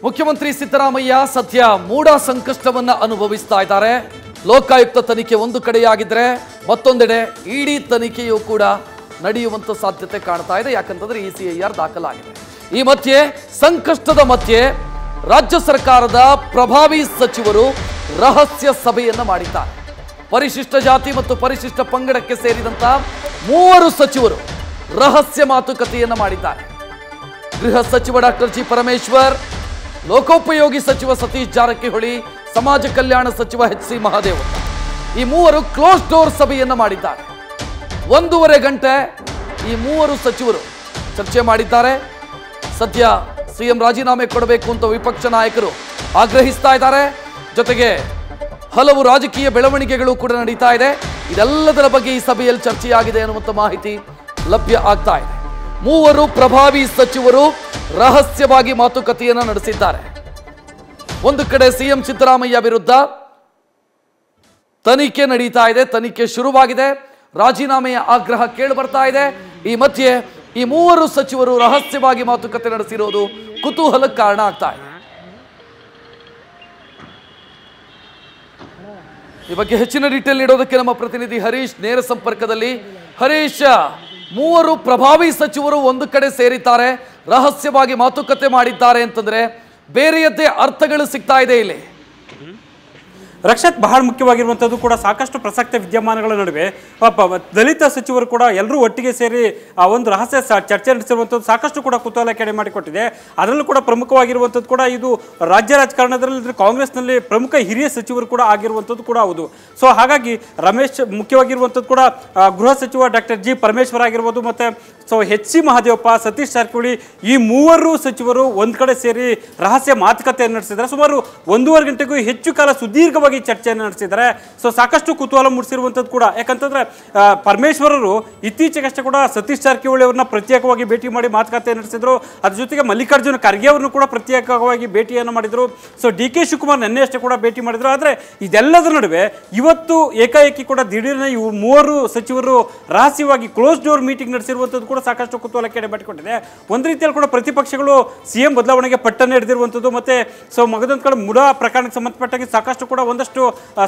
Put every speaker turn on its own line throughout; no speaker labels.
ಮುಖ್ಯಮಂತ್ರಿ ಸಿದ್ದರಾಮಯ್ಯ ಸದ್ಯ ಮೂಡ ಸಂಕಷ್ಟವನ್ನ ಅನುಭವಿಸ್ತಾ ಇದ್ದಾರೆ. ಲೋಕಾಯುಕ್ತ ತನಿಖೆ ಒಂದು ಕಡೆಯಾಗಿದ್ರೆ ಮತ್ತೊಂದೆಡೆ ಇಡಿ ತನಿಖೆಯೂ ಕೂಡ ನಡೆಯುವಂತ ಸಾಧ್ಯತೆ ಕಾಣ್ತಾ ಇದೆ. ಯಾಕಂತಂದ್ರೆ ECIR ದಾಖಲಾಗಿದೆ. ಈ ಮಧ್ಯೆ ಸಂಕಷ್ಟದ ಮಧ್ಯೆ ರಾಜ್ಯ ಸರ್ಕಾರದ ಪ್ರಭಾವಿ ಸಚಿವರು ರಹಸ್ಯ ಸಭೆಯನ್ನ ಮಾಡಿದ್ದಾರೆ. ಪರಿಶಿಷ್ಟ ಜಾತಿ ಮತ್ತು ಪರಿಶಿಷ್ಟ ಪಂಗಡಕ್ಕೆ ಸೇರಿದಂತ 3 ಸಚಿವರು ರಹಸ್ಯ ಮಾತುಕತೆಯನ್ನ ಮಾಡಿದ್ದಾರೆ. ಗೃಹ ಸಚಿವ ಡಾಕ್ಟರ್ ಜಿ ಪರಮೇಶ್ವರ್, ಲೋಕೋಪಯೋಗಿ ಸಚಿವ ಸತೀಶ್ ಜಾರಕಿಹೊಳಿ, ಸಮಾಜ ಕಲ್ಯಾಣ ಸಚಿವ HC ಮಹದೇವಪ್ಪ, ಈ 3 ಕ್ಲೋಸ್ ಡೋರ್ ಸಭೆಯನ್ನ ಮಾಡಿದ್ದಾರೆ. 1.5 ಗಂಟೆ ಈ 3 ಸಚಿವರು ಚರ್ಚೆ ಮಾಡಿದ್ದಾರೆ. ಸದ್ಯ CM ರಾಜೀನಾಮೆ ಕೊಡಬೇಕು ಅಂತ ವಿಪಕ್ಷ ನಾಯಕರು ಆಗ್ರಹಿಸ್ತಾ ಇದ್ದಾರೆ. ಜೊತೆಗೆ ಹಲವು ರಾಜಕೀಯ ಬೆಳವಣಿಗೆಗಳು ಕೂಡ ನಡೀತಾ ಇದೆ. ಇದೆಲ್ಲದರ ಬಗ್ಗೆ ಈ ಸಭೆಯಲ್ಲಿ ಚರ್ಚೆಯಾಗಿದೆ ಅನ್ನುವಂಥ ಮಾಹಿತಿ ಲಭ್ಯ ಆಗ್ತಾ ಇದೆ. 3 ಪ್ರಭಾವಿ ಸಚಿವರು ರಹಸ್ಯವಾಗಿ ಮಾತುಕತೆಯನ್ನು ನಡೆಸಿದ್ದಾರೆ. ಒಂದು ಕಡೆ CM ಸಿದ್ದರಾಮಯ್ಯ ವಿರುದ್ಧ ತನಿಖೆ ನಡೀತಾ ಇದೆ, ತನಿಖೆ ಶುರುವಾಗಿದೆ, ರಾಜೀನಾಮೆಯ ಆಗ್ರಹ ಕೇಳಿ ಬರ್ತಾ ಇದೆ. ಈ ಮಧ್ಯೆ ಈ 3 ಸಚಿವರು ರಹಸ್ಯವಾಗಿ ಮಾತುಕತೆ ನಡೆಸಿರೋದು ಕುತೂಹಲಕ್ಕೆ ಕಾರಣ ಆಗ್ತಾ ಇದೆ. ಈ ಬಗ್ಗೆ ಹೆಚ್ಚಿನ ಡೀಟೇಲ್ ನೀಡೋದಕ್ಕೆ ನಮ್ಮ ಪ್ರತಿನಿಧಿ ಹರೀಶ್ ನೇರ ಸಂಪರ್ಕದಲ್ಲಿ. ಹರೀಶ್, 3 ಪ್ರಭಾವಿ ಸಚಿವರು ಒಂದು ಕಡೆ ಸೇರಿದ್ದಾರೆ, ರಹಸ್ಯವಾಗಿ ಮಾತುಕತೆ ಮಾಡಿದ್ದಾರೆ ಅಂತಂದ್ರೆ ಬೇರೆಯದ್ದೇ ಅರ್ಥಗಳು ಸಿಗ್ತಾ ಇದೆ ಇಲ್ಲಿ.
ರಕ್ಷತ್, ಬಹಳ ಮುಖ್ಯವಾಗಿರುವಂಥದ್ದು ಕೂಡ ಸಾಕಷ್ಟು ಪ್ರಸಕ್ತ ವಿದ್ಯಮಾನಗಳ ನಡುವೆ ದಲಿತ ಸಚಿವರು ಕೂಡ ಎಲ್ಲರೂ ಒಟ್ಟಿಗೆ ಸೇರಿ ಆ ಒಂದು ರಹಸ್ಯ ಚರ್ಚೆ ನಡೆಸಿರುವಂಥದ್ದು ಸಾಕಷ್ಟು ಕೂಡ ಕುತೂಹಲ ಕೆಡೆ ಮಾಡಿಕೊಟ್ಟಿದೆ. ಅದರಲ್ಲೂ ಕೂಡ ಪ್ರಮುಖವಾಗಿರುವಂಥದ್ದು ಕೂಡ ಇದು ರಾಜ್ಯ ರಾಜಕಾರಣದಲ್ಲಿ ಕಾಂಗ್ರೆಸ್ನಲ್ಲಿ ಪ್ರಮುಖ ಹಿರಿಯ ಸಚಿವರು ಕೂಡ ಆಗಿರುವಂಥದ್ದು ಕೂಡ ಹೌದು. ಸೊ ಹಾಗಾಗಿ ರಮೇಶ್ ಮುಖ್ಯವಾಗಿರುವಂಥದ್ದು ಕೂಡ ಗೃಹ ಸಚಿವ ಡಾಕ್ಟರ್ ಜಿ ಪರಮೇಶ್ವರ್ ಆಗಿರ್ಬೋದು, ಮತ್ತು HC ಮಹದೇವಪ್ಪ, ಸತೀಶ್ ಜಾರಕಿಹೊಳಿ, ಈ 3 ಸಚಿವರು ಒಂದು ಕಡೆ ಸೇರಿ ರಹಸ್ಯ ಮಾತುಕತೆಯನ್ನು ನಡೆಸಿದ್ದಾರೆ. ಸುಮಾರು 1.5 ಗಂಟೆಗೂ ಹೆಚ್ಚು ಕಾಲ ಸುದೀರ್ಘವಾಗಿ ಚರ್ಚೆಯನ್ನು ನಡೆಸಿದ್ದಾರೆ. ಸೊ ಸಾಕಷ್ಟು ಕುತೂಹಲ ಮೂಡಿಸಿರುವಂಥದ್ದು ಕೂಡ, ಯಾಕಂತಂದ್ರೆ ಪರಮೇಶ್ವರರು ಇತ್ತೀಚೆಗಷ್ಟೇ ಕೂಡ ಸತೀಶ್ ಜಾರಕಿಹೊಳಿ ಅವ್ರನ್ನ ಪ್ರತ್ಯೇಕವಾಗಿ ಭೇಟಿ ಮಾಡಿ ಮಾತುಕತೆ ನಡೆಸಿದ್ರು. ಅದ್ರ ಜೊತೆಗೆ ಮಲ್ಲಿಕಾರ್ಜುನ ಖರ್ಗೆ ಅವ್ರನ್ನು ಕೂಡ ಪ್ರತ್ಯೇಕವಾಗಿ ಭೇಟಿಯನ್ನು ಮಾಡಿದ್ರು. ಸೊ DK ಶಿವಕುಮಾರ್ ನಿನ್ನೆ ಅಷ್ಟೇ ಕೂಡ ಭೇಟಿ ಮಾಡಿದ್ರು. ಆದರೆ ಇದೆಲ್ಲದರ ನಡುವೆ ಇವತ್ತು ಏಕಾಏಕಿ ಕೂಡ ದಿಢೀರ್ನ ಇವು 3 ಸಚಿವರು ರಹಸ್ಯವಾಗಿ ಕ್ಲೋಸ್ ಡೋರ್ ಮೀಟಿಂಗ್ ನಡೆಸಿರುವಂಥದ್ದು ಕೂಡ ಸಾಕಷ್ಟು ಕುತೂಹಲ ಕೆಡೆ ಮಾಡಿಕೊಂಡಿದೆ. ಒಂದು ರೀತಿಯಲ್ಲಿ ಕೂಡ ಪ್ರತಿಪಕ್ಷಗಳು CM ಬದಲಾವಣೆಗೆ ಪಟ್ಟನ್ನು ಹಿಡಿದಿರುವಂಥದ್ದು, ಮತ್ತೆ ಸೊ ಮಗದೊಂದು ಕಡೆ ಮುಡಾ ಪ್ರಕರಣಕ್ಕೆ ಸಂಬಂಧಪಟ್ಟಾಗಿ ಸಾಕಷ್ಟು ಕೂಡ ಒಂದಷ್ಟು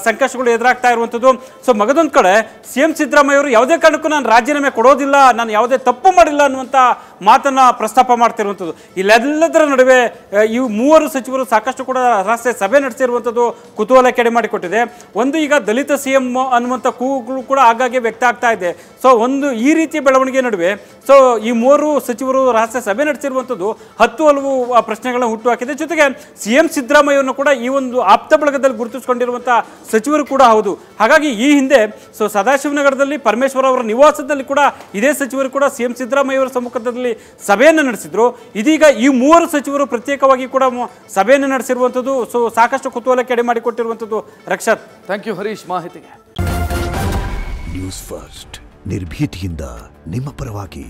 ಸಂಕಷ್ಟಗಳು ಎದುರಾಗ್ತಾ ಇರುವಂಥದ್ದು. ಸೊ ಮಗದೊಂದು ಕಡೆ CM ಸಿದ್ದರಾಮಯ್ಯ ಅವರು ಯಾವುದೇ ಕಾರಣಕ್ಕೂ ನಾನು ರಾಜೀನಾಮೆ ಕೊಡೋದಿಲ್ಲ, ನಾನು ಯಾವುದೇ ತಪ್ಪು ಮಾಡಿಲ್ಲ ಅನ್ನುವಂಥ ಮಾತನ್ನ ಪ್ರಸ್ತಾಪ ಮಾಡ್ತಿರುವಂಥದ್ದು. ಇಲ್ಲೆಲ್ಲದರ ನಡುವೆ ಈ 3 ಸಚಿವರು ಸಾಕಷ್ಟು ಕೂಡ ರಹಸ್ಯ ಸಭೆ ನಡೆಸಿರುವಂಥದ್ದು ಕುತೂಹಲ ಕೆಡೆ ಮಾಡಿಕೊಟ್ಟಿದೆ. ಒಂದು ಈಗ ದಲಿತ CM ಅನ್ನುವಂಥ ಕೂಗುಗಳು ಕೂಡ ಆಗಾಗ್ಗೆ ವ್ಯಕ್ತ ಆಗ್ತಾ ಇದೆ. ಸೊ ಒಂದು ಈ ರೀತಿಯ ಬೆಳವಣಿಗೆ ನಡುವೆ ಸೊ ಈ 3 ಸಚಿವರು ರಹಸ್ಯ ಸಭೆ ನಡೆಸಿರುವಂಥದ್ದು ಹಲವು ಪ್ರಶ್ನೆಗಳನ್ನ ಹುಟ್ಟುಹಾಕಿದೆ. ಜೊತೆಗೆ CM ಸಿದ್ದರಾಮಯ್ಯವನ್ನು ಕೂಡ ಈ ಒಂದು ಆಪ್ತ ಬಳಗದಲ್ಲಿ ಗುರುತಿಸಿಕೊಂಡಿರುವಂಥ ಸಚಿವರು ಕೂಡ ಹೌದು. ಹಾಗಾಗಿ ಈ ಹಿಂದೆ ಸೊ ಸದಾಶಿವನಗರದಲ್ಲಿ ಪರಮೇಶ್ವರ್ ಅವರ ನಿವಾಸದಲ್ಲಿ ಕೂಡ ಇದೇ ಸಚಿವರು ಕೂಡ CM ಸಿದ್ದರಾಮಯ್ಯ ಅವರ ಸಮ್ಮುಖದಲ್ಲಿ ಸಭೆಯನ್ನು ನಡೆಸಿದ್ರು. ಇದೀಗ ಈ 3 ಸಚಿವರು ಪ್ರತ್ಯೇಕವಾಗಿ ಕೂಡ ಸಭೆಯನ್ನು ನಡೆಸಿರುವಂಥದ್ದು ಸೊ ಸಾಕಷ್ಟು ಕುತೂಹಲ ಕೆಡೆ ಮಾಡಿಕೊಟ್ಟಿರುವಂಥದ್ದು. ರಕ್ಷತ್,
ಥ್ಯಾಂಕ್ ಯು ಹರೀಶ್ ಮಾಹಿತಿಗೆ.
ನ್ಯೂಸ್ ಫಸ್ಟ್ ನಿರ್ಭೀತಿಯಿಂದ ನಿಮ್ಮ ಪರವಾಗಿ.